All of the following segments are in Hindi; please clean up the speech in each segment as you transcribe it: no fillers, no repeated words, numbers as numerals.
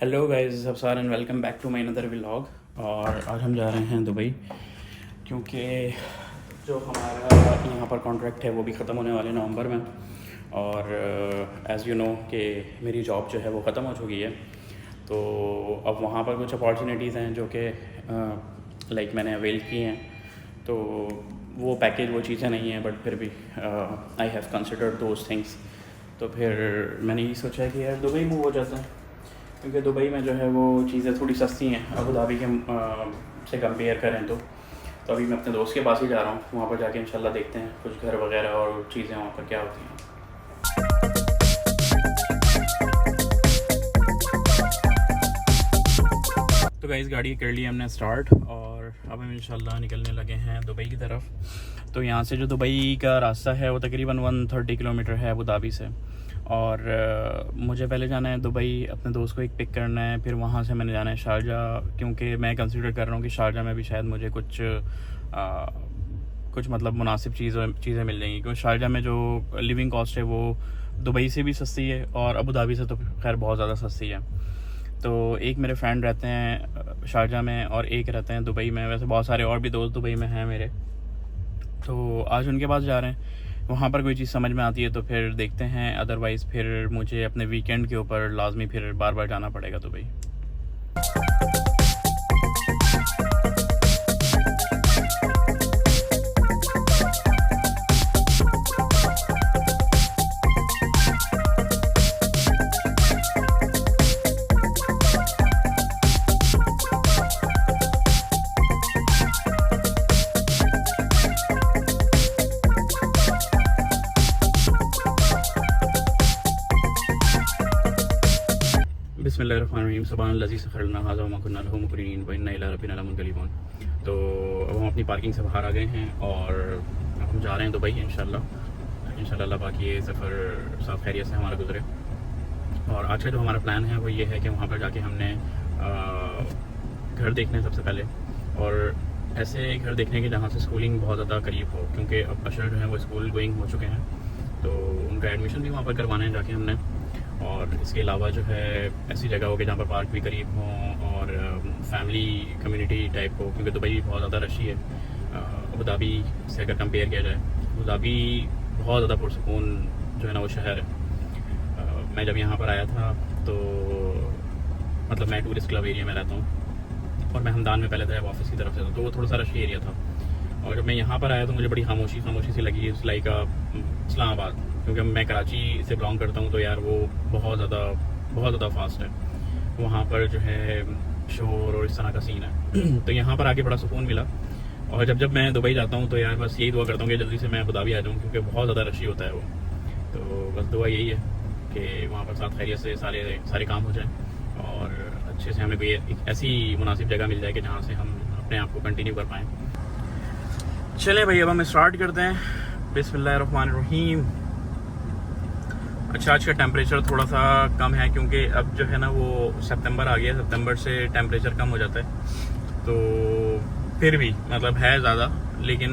Hello guys Afsar and welcome back to my another vlog. और आज हम जा रहे हैं दुबई, क्योंकि जो हमारा यहाँ पर कॉन्ट्रैक्ट है वो भी ख़त्म होने वाले नवंबर में। और एज़ यू नो कि मेरी जॉब जो है वो ख़त्म हो चुकी है, तो अब वहाँ पर कुछ अपॉर्चुनिटीज़ हैं जो कि लाइक मैंने अवेल की हैं। तो वो पैकेज वो चीज़ें नहीं हैं, बट फिर भी I have considered those things. तो फिर मैंने ये सोचा कि यार दुबई मूव हो जाता है, क्योंकि दुबई में जो है वो चीज़ें थोड़ी सस्ती हैं अबू धाबी के से कंपेयर करें तो अभी मैं अपने दोस्त के पास ही जा रहा हूँ। वहाँ पर जाके इंशाल्लाह देखते हैं कुछ घर वगैरह और चीज़ें वहाँ पर क्या होती हैं। तो गाइस गाड़ी कर ली हमने स्टार्ट और अब हम इंशाल्लाह निकलने लगे हैं दुबई की तरफ। तो यहाँ से जो दुबई का रास्ता है वो तकरीबन 130 किलोमीटर है अबू धाबी से। और मुझे पहले जाना है दुबई, अपने दोस्त को एक पिक करना है, फिर वहाँ से मैंने जाना है शारजाह, क्योंकि मैं कंसिडर कर रहा हूँ कि शारजाह में भी शायद मुझे कुछ मतलब मुनासिब चीज़ें मिल जाएंगी, क्योंकि शारजाह में जो लिविंग कॉस्ट है वो दुबई से भी सस्ती है और अबू धाबी से तो खैर बहुत ज़्यादा सस्ती है। तो एक मेरे फ्रेंड रहते हैं शारजाह में और एक रहते हैं दुबई में। वैसे बहुत सारे और भी दोस्त दुबई में हैं मेरे, तो आज उनके पास जा रहे हैं। वहाँ पर कोई चीज़ समझ में आती है तो फिर देखते हैं, अदरवाइज़ फिर मुझे अपने वीकेंड के ऊपर लाजमी फिर बार बार जाना पड़ेगा दुबई। बिस्मिल्लाहिर्रहमानिर्रहीम सुब्हानल्लाज़ी सख़रना हाज़ा वमा कुन्ना लहू मुक़रिनीन व इन्ना इला रब्बिना लमुनक़लिबून। तो अब हम अपनी पार्किंग से बाहर आ गए हैं और अब हम जा रहे हैं दुबई इंशाल्लाह बाकी ये सफ़र साफ़ खैरियत से हमारा गुजरे। और आज का जो हमारा प्लान है वो ये है कि वहाँ पर जाके हमने घर देखने सबसे पहले, और ऐसे घर देखने के जहाँ से स्कूलिंग बहुत ज़्यादा करीब हो, क्योंकि अब अशर जो है वो स्कूल गोइंग हो चुके हैं, तो उनका एडमिशन भी वहाँ पर करवाना है जाके हमने। और इसके अलावा जो है ऐसी जगह हो कि जहाँ पर पार्क भी करीब हों और फैमिली कम्युनिटी टाइप हो, क्योंकि दुबई बहुत ज़्यादा रशी है अबू धाबी से अगर कंपेयर किया जाए। अबू धाबी बहुत ज़्यादा पुरसुकून जो है ना वो शहर है। मैं जब यहाँ पर आया था तो मतलब मैं टूरिस्ट क्लब एरिया में रहता हूँ और मैं हमदान में पहले था ऑफिस की तरफ से, तो वो थोड़ा सा रशी एरिया था। और जब मैं यहाँ पर आया तो मुझे बड़ी खामोशी सी लगी, इट्स लाइक इस्लामाबाद, क्योंकि मैं कराची से बिलोंग करता हूँ, तो यार वो बहुत ज़्यादा फास्ट है। वहाँ पर जो है शोर और इस तरह का सीन है तो यहाँ पर आके बड़ा सुकून मिला। और जब मैं दुबई जाता हूँ तो यार बस यही दुआ करता हूँ कि जल्दी से मैं अबू धाबी आ जाऊँ, क्योंकि बहुत ज़्यादा रशी होता है वो। तो बस दुआ यही है कि वहाँ पर साथ खैरियत से सारे काम हो जाए और अच्छे से हमें कोई एक ऐसी मुनासिब जगह मिल जाए कि जहाँ से हम अपने आप को कंटिन्यू कर पाएँ। चलें भाई अब हम स्टार्ट करते हैं। बिस्मिल्लाहिर्रहमानिर्रहीम। अच्छा, आज का टेम्परेचर थोड़ा सा कम है, क्योंकि अब जो है ना वो सितंबर आ गया, सितंबर से टेम्परेचर कम हो जाता है। तो फिर भी मतलब है ज़्यादा, लेकिन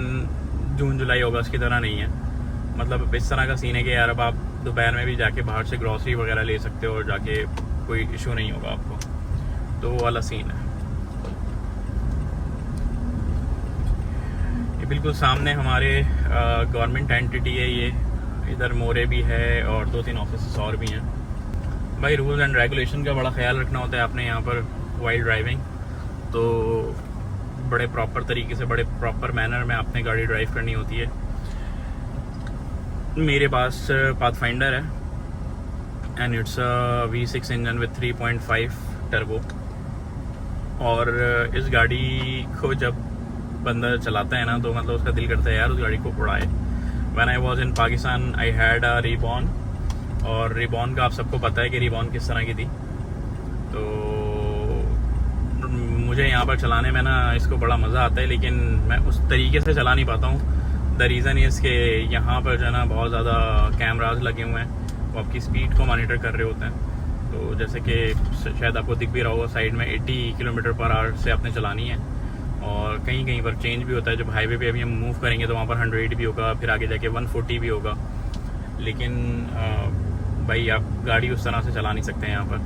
जून जुलाई अगस्त की तरह नहीं है। मतलब इस तरह का सीन है कि यार अब आप दोपहर में भी जाके बाहर से ग्रॉसरी वगैरह ले सकते हो और जाके कोई इशू नहीं होगा आपको, तो वो वाला सीन है। ये बिल्कुल सामने हमारे गवर्नमेंट एंटिटी है ये, इधर मोरे भी है और 2-3 ऑफिस और भी हैं। भाई रूल्स एंड रेगुलेशन का बड़ा ख्याल रखना होता है आपने यहाँ पर वाइल ड्राइविंग, तो बड़े प्रॉपर तरीके से बड़े प्रॉपर मैनर में आपने गाड़ी ड्राइव करनी होती है। मेरे पास पाथफाइंडर है and it's V6 engine with 3.5 turbo. और इस गाड़ी को जब बंदा चलाता है ना तो मतलब उसका दिल करता है यार उस गाड़ी को उड़ाए। When I was in Pakistan, I had a Reborn, और रिबॉन का आप सबको पता है कि रिबॉन किस तरह की थी। तो मुझे यहाँ पर चलाने में ना इसको बड़ा मज़ा आता है, लेकिन मैं उस तरीके से चला नहीं पाता हूँ। द रीज़न इज़ कि यहाँ पर जो है ना बहुत ज़्यादा कैमराज लगे हुए हैं, वो आपकी स्पीड को मॉनिटर कर रहे होते हैं। तो जैसे कि शायद आपको दिख भी रहा होगा साइड में 80 किलोमीटर पर आवर से आपने चलानी है, और कहीं कहीं पर चेंज भी होता है। जब हाईवे पे अभी हम मूव करेंगे तो वहाँ पर 100 भी होगा, फिर आगे जाके 140 भी होगा। लेकिन भाई आप गाड़ी उस तरह से चला नहीं सकते हैं यहाँ पर।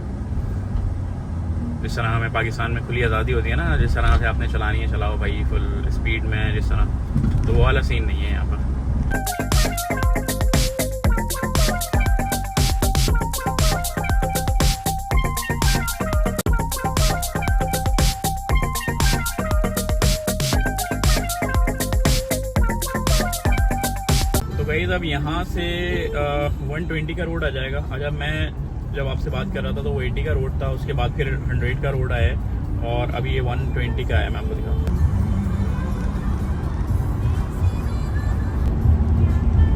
जिस तरह हमें पाकिस्तान में खुली आज़ादी होती है ना, जिस तरह से आपने चलानी है चलाओ भाई फुल स्पीड में, जिस तरह, तो वो वाला सीन नहीं है यहाँ पर। तो भाई अब यहाँ से 120 का रोड आ जाएगा। अच्छा, मैं जब आपसे बात कर रहा था तो वो 80 का रोड था, उसके बाद फिर 100 का रोड आया और अभी ये 120 का है। मैं आपको दिखाता हूँ।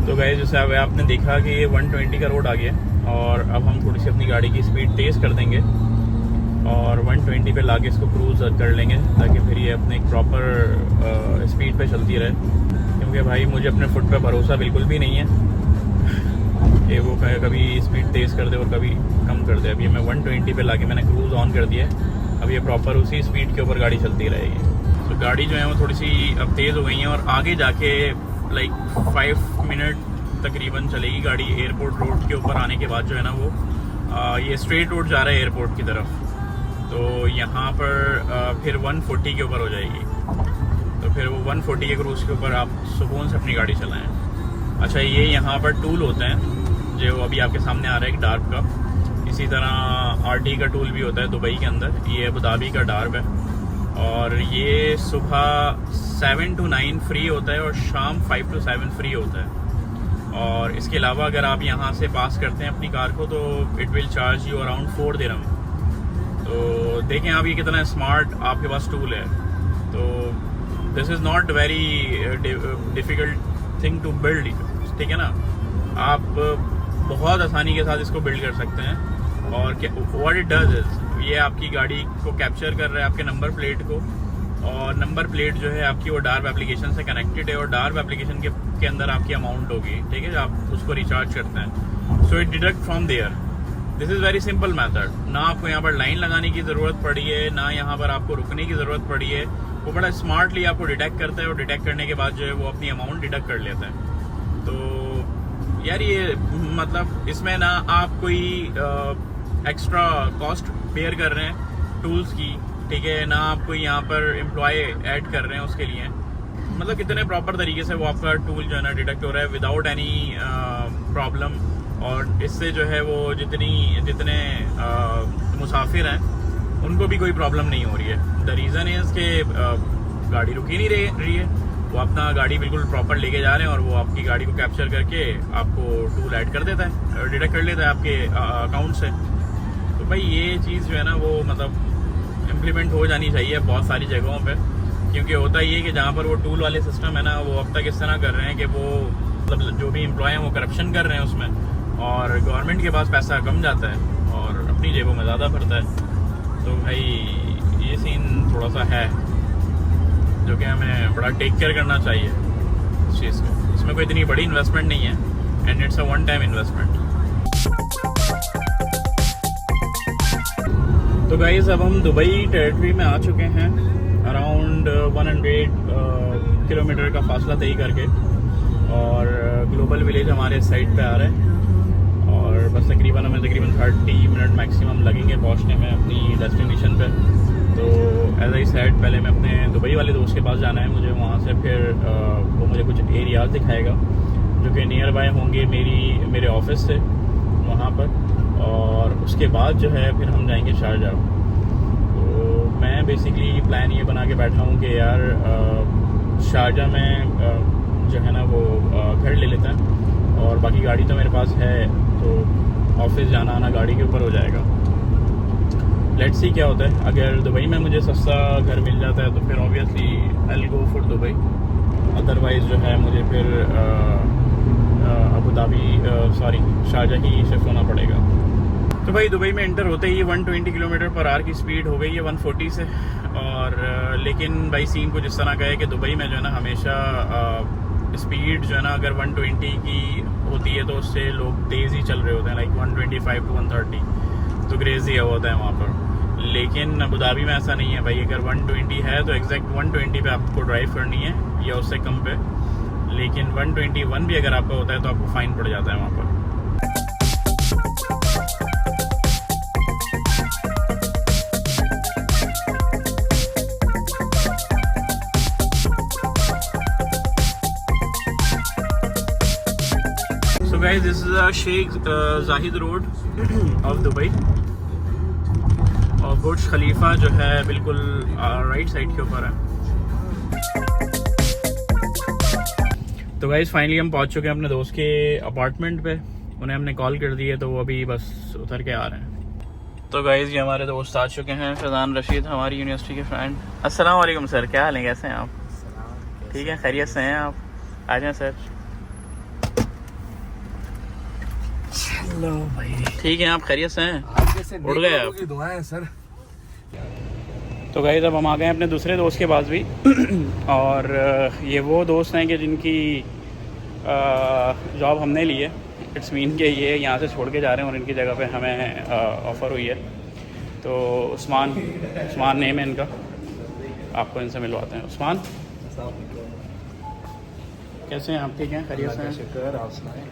तो गाइस जैसे अब आपने देखा कि ये 120 का रोड आ गया और अब हम थोड़ी सी अपनी गाड़ी की स्पीड तेज़ कर देंगे और 120 पे लाके इसको क्रूज कर लेंगे ताकि फिर ये अपने एक प्रॉपर स्पीड पे चलती रहे, क्योंकि भाई मुझे अपने फुट पे भरोसा बिल्कुल भी नहीं है कि वो कभी स्पीड तेज़ कर दे और कभी कम कर दे। अभी मैं 120 पे लाके मैंने क्रूज़ ऑन कर दिया है, अब ये प्रॉपर उसी स्पीड के ऊपर गाड़ी चलती रहेगी। तो गाड़ी जो है वो थोड़ी सी अब तेज़ हो गई है और आगे जाके लाइक 5 मिनट तकरीबन चलेगी गाड़ी। एयरपोर्ट रोड के ऊपर आने के बाद जो है ना वो ये स्ट्रेट रोड जा रहा है एयरपोर्ट की तरफ, तो यहाँ पर फिर 140 के ऊपर हो जाएगी। तो फिर वो 140 के क्रूज़ के ऊपर आप सुकून से अपनी गाड़ी चलाएँ। अच्छा, ये यहाँ पर टूल होते हैं जो अभी आपके सामने आ रहा है एक डार्ब का, इसी तरह आरटी का टूल भी होता है दुबई के अंदर, ये अबू धाबी का डार्ब है और ये सुबह 7 to 9 फ्री होता है और शाम 5 to 7 फ्री होता है। और इसके अलावा अगर आप यहाँ से पास करते हैं अपनी कार को तो it will charge you around 4 दिरहम। तो देखें आप ये कितना स्मार्ट आपके पास टूल है। तो this is not very difficult thing to build, ठीक है ना। आप बहुत आसानी के साथ इसको बिल्ड कर सकते हैं। और व्हाट इट डज इज ये आपकी गाड़ी को कैप्चर कर रहा है, आपके नंबर प्लेट को, और नंबर प्लेट जो है आपकी वो डार्ब एप्लीकेशन से कनेक्टेड है और डार्ब एप्लीकेशन के अंदर आपकी अमाउंट होगी, ठीक है, आप उसको रिचार्ज करते हैं। So it deduct from there. This is very simple method. ना आपको यहाँ पर लाइन लगाने की ज़रूरत पड़ी है, ना यहाँ पर आपको रुकने की ज़रूरत पड़ी है। वो बड़ा स्मार्टली आपको डिटेक्ट करता है और डिटेक्ट करने के बाद जो है वो अपनी अमाउंट डिडक्ट कर लेता है। तो यार ये मतलब इसमें ना आप कोई एक्स्ट्रा कॉस्ट बेयर कर रहे हैं टूल्स की, ठीक है, ना आप कोई यहाँ पर एम्प्लॉय ऐड कर रहे हैं उसके लिए। मतलब कितने प्रॉपर तरीके से वो आपका टूल जो है ना डिटेक्ट हो रहा है विदाउट एनी प्रॉब्लम। और इससे जो है वो जितने मुसाफिर हैं उनको भी कोई प्रॉब्लम नहीं हो रही है। द रीज़न इज़ कि गाड़ी रुक ही नहीं रही है, वो अपना गाड़ी बिल्कुल प्रॉपर लेके जा रहे हैं और वो आपकी गाड़ी को कैप्चर करके आपको टूल ऐड कर देता है, डिटेक्ट कर लेता है आपके अकाउंट से। तो भाई ये चीज़ जो है ना वो मतलब इम्प्लीमेंट हो जानी चाहिए बहुत सारी जगहों पे, क्योंकि होता ये है कि जहाँ पर वो टूल वाले सिस्टम है ना वो अब तक इस तरह कर रहे हैं कि वो मतलब जो भी एम्प्लॉय हैं वो करप्शन कर रहे हैं उसमें, और गवर्नमेंट के पास पैसा कम जाता है और अपनी जेबों में ज़्यादा भरता है। तो भाई ये सीन थोड़ा सा है जो कि हमें बड़ा टेक केयर करना चाहिए इस चीज़ को। इसमें कोई इतनी बड़ी इन्वेस्टमेंट नहीं है and it's a one time investment. तो गाइस अब हम दुबई टेरिटरी में आ चुके हैं, अराउंड 100 किलोमीटर का फासला तय करके, और ग्लोबल विलेज हमारे साइड पे आ रहा है और बस हमें तकरीबन 30 मिनट मैक्सिमम लगेंगे पहुंचने में अपनी डेस्टिनेशन पे। तो एज आई सेड पहले मैं अपने दुबई वाले दोस्त के पास जाना है मुझे, वहाँ से फिर वो मुझे कुछ एरियाज दिखाएगा जो कि नियर बाय होंगे मेरे ऑफिस से वहाँ पर, और उसके बाद जो है फिर हम जाएंगे शारजाह। तो मैं बेसिकली प्लान ये बना के बैठा हूँ कि यार शारजाह में जो है ना वो घर ले लेते हैं, और बाकी गाड़ी तो मेरे पास है तो ऑफिस जाना आना गाड़ी के ऊपर हो जाएगा। लेट्स सी क्या होता है। अगर दुबई में मुझे सस्ता घर मिल जाता है तो फिर obviously I will go for Dubai, otherwise जो है मुझे फिर अबू धाबी शारजाह ही शिफ्ट होना पड़ेगा। तो भाई दुबई में एंटर होते ही 120 किलोमीटर पर आवर की स्पीड हो गई है 140 से, और लेकिन भाई सीन कुछ इस तरह का है कि दुबई में जो है ना हमेशा स्पीड जो है ना अगर 120 की होती है तो उससे लोग तेज़ ही चल रहे होते हैं, लाइक 125 to 130, तो क्रेज़ी होता है वहाँ पर। लेकिन अबू धाबी में ऐसा नहीं है भाई, अगर 120 है तो एग्जैक्ट 120 पे आपको ड्राइव करनी है या उससे कम पे, लेकिन 121 भी अगर आपका होता है तो आपको फ़ाइन पड़ जाता है वहाँ पर। Guys this is Sheikh Zayed Road of Dubai और बुर्ज खलीफा जो है बिल्कुल राइट साइड के ऊपर है। तो गाइस फाइनली हम पहुंच चुके हैं अपने दोस्त के अपार्टमेंट पे। उन्हें हमने कॉल कर दी है तो वो अभी बस उतर के आ रहे हैं। तो गाइस ये हमारे दोस्त आ चुके हैं, फैज़ान रशीद हमारी यूनिवर्सिटी के फ्रेंड। अस्सलाम वालेकुम सर, क्या हाल है, कैसे हैं आप? ठीक है, खैरियत से हैं आप? आ जाएं सर। हेलो भाई, ठीक है, आप खैरियत से हैं? उड़ गए आप? दुआएं सर। तो गाइस अब हम आ गए हैं अपने दूसरे दोस्त के पास भी और ये वो दोस्त हैं कि जिनकी जॉब हमने ली है। इट्स मीन कि ये यहाँ से छोड़ के जा रहे हैं और इनकी जगह पे हमें ऑफ़र हुई है। तो उस्मान नेम है इनका, आपको इनसे मिलवाते हैं। उस्मान कैसे हैं आप? ठीक हैं, खैरियत से हैं? शुक्र, आप सुनाएं।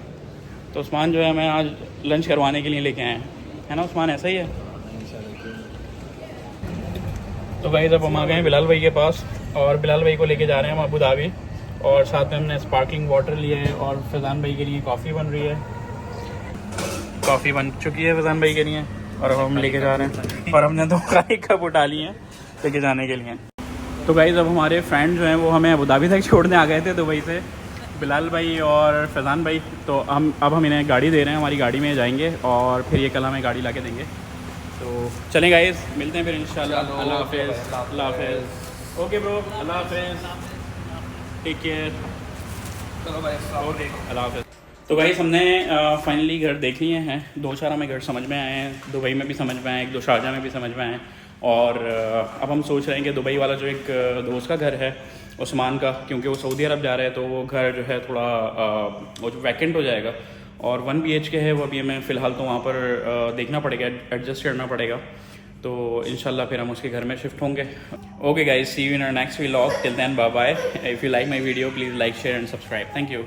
तो उस्मान जो है हमें आज लंच करवाने के लिए लेके आए हैं, है ना उस्मान? ऐसा ही है। तो गाइस अब हम आ गए हैं बिलाल भाई के पास और बिलाल भाई को लेके जा रहे हैं हम अबू धाबी और साथ में हमने स्पार्कलिंग वाटर लिया है और फैज़ान भाई के लिए कॉफ़ी बन रही है। कॉफ़ी बन चुकी है फैज़ान भाई के लिए और हम लेके जा रहे हैं और हमने 2 चाय कप उठा लिए हैं लेके जाने के लिए। तो गाइस अब हमारे फ्रेंड जो हैं वो हमें अबू धाबी तक छोड़ने आ गए थे दुबई से, बिलाल भाई और फैज़ान भाई। तो हम इन्हें गाड़ी दे रहे हैं, हमारी गाड़ी में जाएंगे और फिर ये कल हमें गाड़ी ला के देंगे। तो चलें गाइस, मिलते हैं फिर इंशाल्लाह। अल्लाह हाफ़िज़। अल्लाह हाफ़िज़। ओके ब्रो, अल्लाह हाफ़िज़, टेक केयर। चलो भाई, ओके, अल्लाह हाफ़िज़। तो गाइस हमने फाइनली घर देख लिए हैं। 2-4 हमें घर समझ में आए हैं, दुबई में भी समझ में आए, 1-2 शारजा में भी समझ में आए और अब हम सोच रहे हैं कि दुबई वाला जो एक दोस्त का घर है उस्मान का, क्योंकि वो सऊदी अरब जा रहे हैं तो वो घर जो है थोड़ा वो जो वैकेंट हो जाएगा और 1 BHK है वो अभी हमें फ़िलहाल तो वहाँ पर देखना पड़ेगा, एडजस्ट करना पड़ेगा। तो इंशाल्लाह फिर हम उसके घर में शिफ्ट होंगे। Okay guys, see you in our next vlog. Till then bye bye. If you like my video please like, share and subscribe. Thank you.